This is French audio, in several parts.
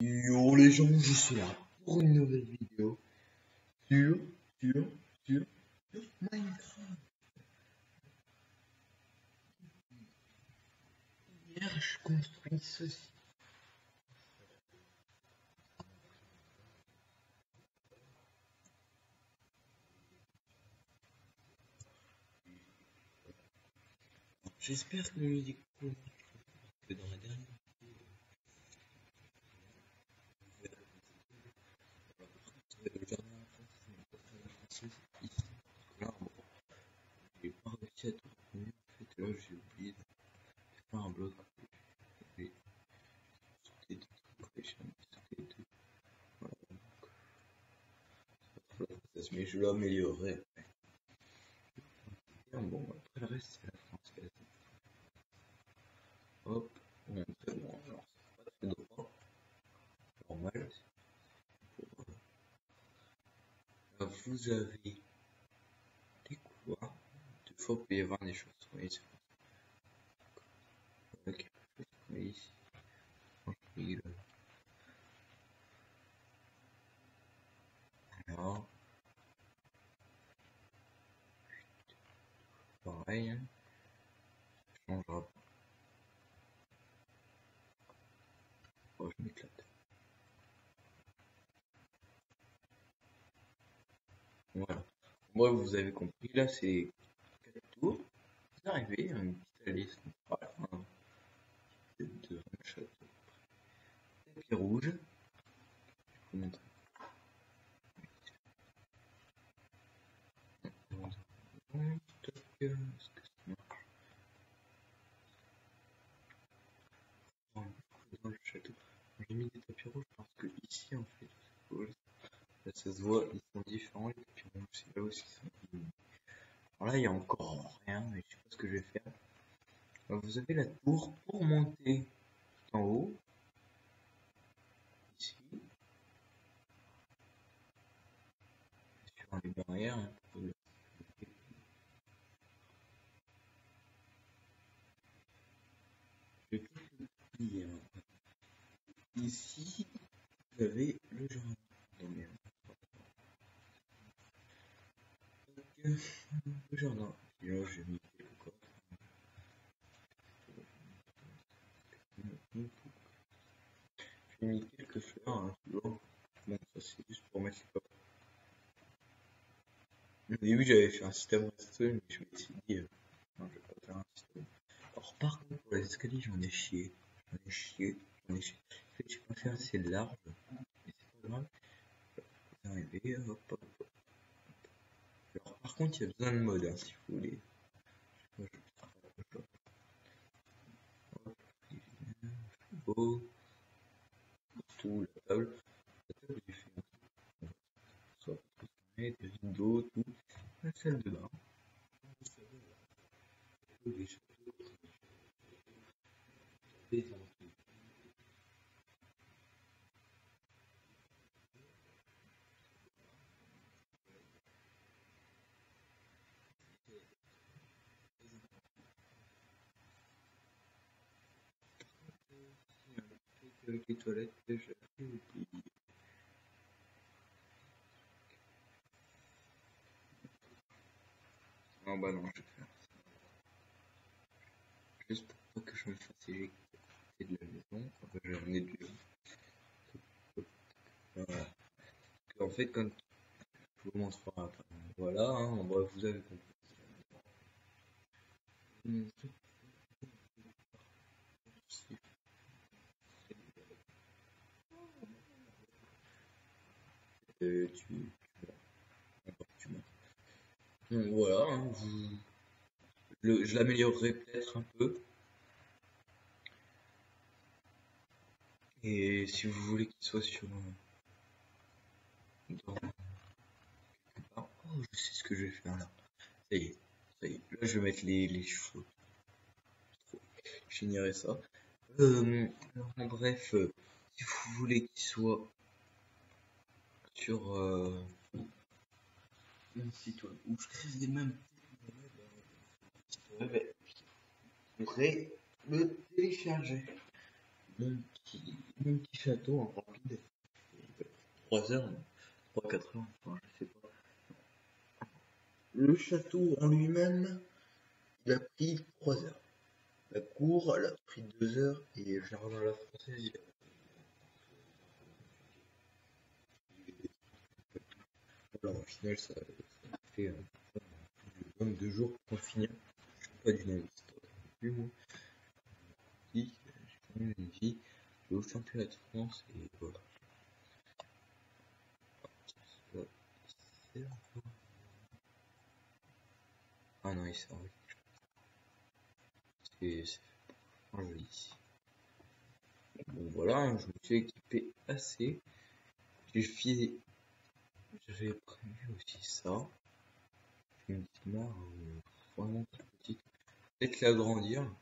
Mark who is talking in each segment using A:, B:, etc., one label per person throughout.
A: Yo les gens, je suis là pour une nouvelle vidéo sur, sur, sur Minecraft. Hier, je construis ceci. J'espère que la musique cool, que dans la dernière vidéo, le jardin français, ici. Là, bon, j'ai pas réussi à tout retenir. En fait, là, j'ai oublié de faire un bloc. J'ai sauté de decoration, sauté de. Voilà, donc, mais je l'améliorerai après. Bon, après le reste, c'est la française. Hop, on très bon, alors c'est pas très droit, normal. Vous avez des couloirs, deux fois il peut y avoir des choses. Oui, c'est pas quelque chose qu'on met ici. Alors, pareil, hein. Ça changera pas. Oh, je m'éclate. Voilà. Moi, vous avez compris, là, c'est 4 tours. Vous arrivez à une petite allée centrale. De un château. Tapis rouge. Je vous montre. Est-ce que ça marche dans le château? J'ai mis des tapis rouges parce que ici, en fait, là, ça se voit, ils sont différents, les tapis rouges, c'est là aussi qu'ils sont éliminés. Alors là, il y a encore rien, mais je sais pas ce que je vais faire. Alors, vous avez la tour pour monter tout en haut. Ici. Sur les barrières. Hein, pour le... Je vais tout plier. Hein. Ici, vous avez le jardin. Le jardin. Et là, j'ai mis quelques coffres. J'ai mis quelques fleurs, hein, toujours. Bon, ça c'est juste pour mettre les coffres. Au début, j'avais fait un système redstone, mais je me suis dit, non, je vais pas faire un système. Alors, par contre, pour les escaliers, j'en ai chié. En fait, j'ai pas fait assez large, mais c'est pas grave. Vous arrivez, hop, hop, hop. Alors, par contre, il y a besoin de mode, hein, si vous voulez. Beau, tout, la table, j'ai fait un truc. Soit parce que des windows, tout. La salle de bain. Les châteaux, les avec les toilettes, j'avais oublié. Ah bah non, je vais faire ça. Juste pour pas que je me fasse éjecter de la maison. Enfin, j'ai ramené du... Voilà. En fait, quand je vous montrerai après. Voilà, hein, en bref, vous avez compris. Donc voilà, hein, je l'améliorerai peut-être un peu. Et si vous voulez qu'il soit sur... dans quelque part... Oh, je sais ce que je vais faire là. Ça y est, ça y est. Là, je vais mettre les cheveux. Je finirai ça. Alors, en bref, si vous voulez qu'il soit sur un site web où je crée même vous pourrez le télécharger. Donc, Un petit château en rapide. 3 heures, 3-4 heures, enfin, je sais pas. Le château en lui-même, il a pris 3 heures. La cour, elle a pris 2 heures et le jardin à la française, il a voilà, au final, ça fait 22 jours pour finir. Je suis pas du non-stop non plus, moi. J'ai quand même une vie. Je vais au championnat de France et voilà. Ah non, il s'est arrêté. C'est pas joli. Bon voilà, je me suis équipé assez. J'avais prévu aussi ça. Une petite mare vraiment toute petite. Peut-être l'agrandir.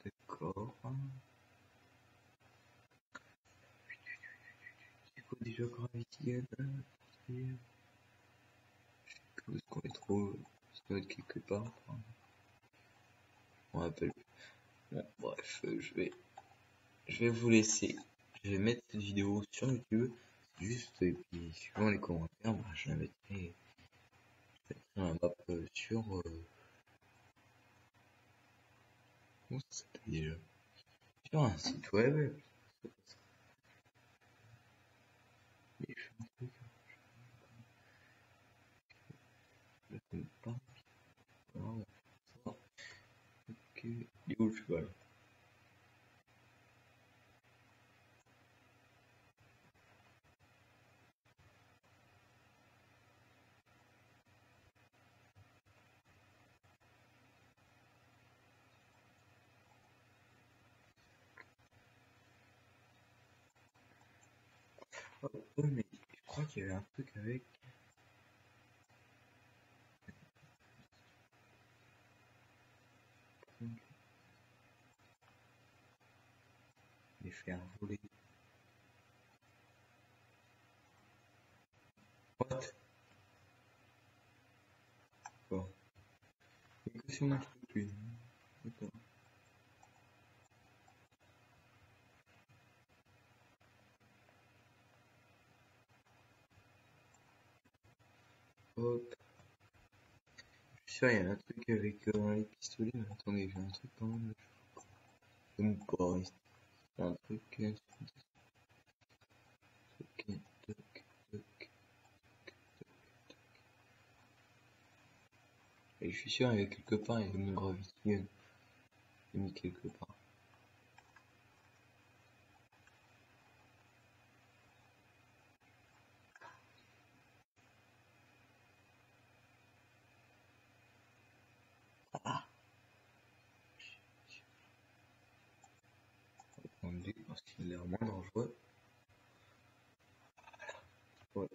A: D'accord. C'est quoi déjà Gravity? Où est-ce qu'on les trouve? Ça doit être quelque part. Enfin, je me rappelle. Bon, bref, je vais vous laisser. Je vais mettre cette vidéo sur YouTube. Juste, et puis suivant les commentaires, bah, je la mettrai un map sur. Comment ça s'appelle déjà? Sur un site web. Mais je fais un truc. Je sais pas. Voilà. Ok. Il est où le cheval? Oh, mais je crois qu'il y avait un truc avec. Les faire voler. What? Bon. Et que si on marche plus. D'accord. Hop. Je suis sûr, il y a un truc avec les pistolets, mais attendez, j'ai un truc quand même. J'aime pas. C'est un truc. Ok, toc, toc. Et je suis sûr, il y a quelque part, il y a une Gravity Gun. Il est mis quelque part. Ah! Attendez, parce qu'il a l'air moins dangereux. Ouais.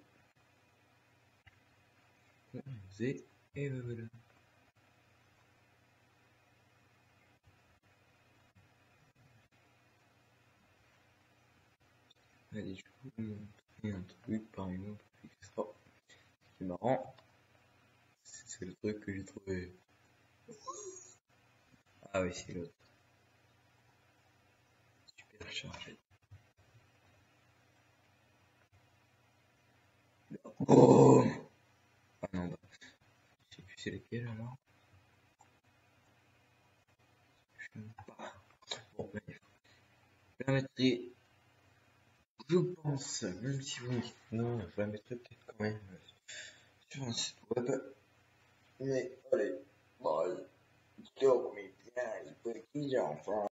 A: Et voilà. Allez, je vais vous montrer un truc par exemple extra. Ce qui est marrant, c'est le truc que j'ai trouvé. Ah oui, c'est l'autre. Super chargé. Oh! Ah non, bah, je sais plus c'est lequel alors. Je sais pas. Bon, bref. Je la mettrai, je pense, même si vous me dites non, je la mettrai peut-être quand même sur un site web. Mais allez, bon, allez. Donc, mes bien, les petits enfants.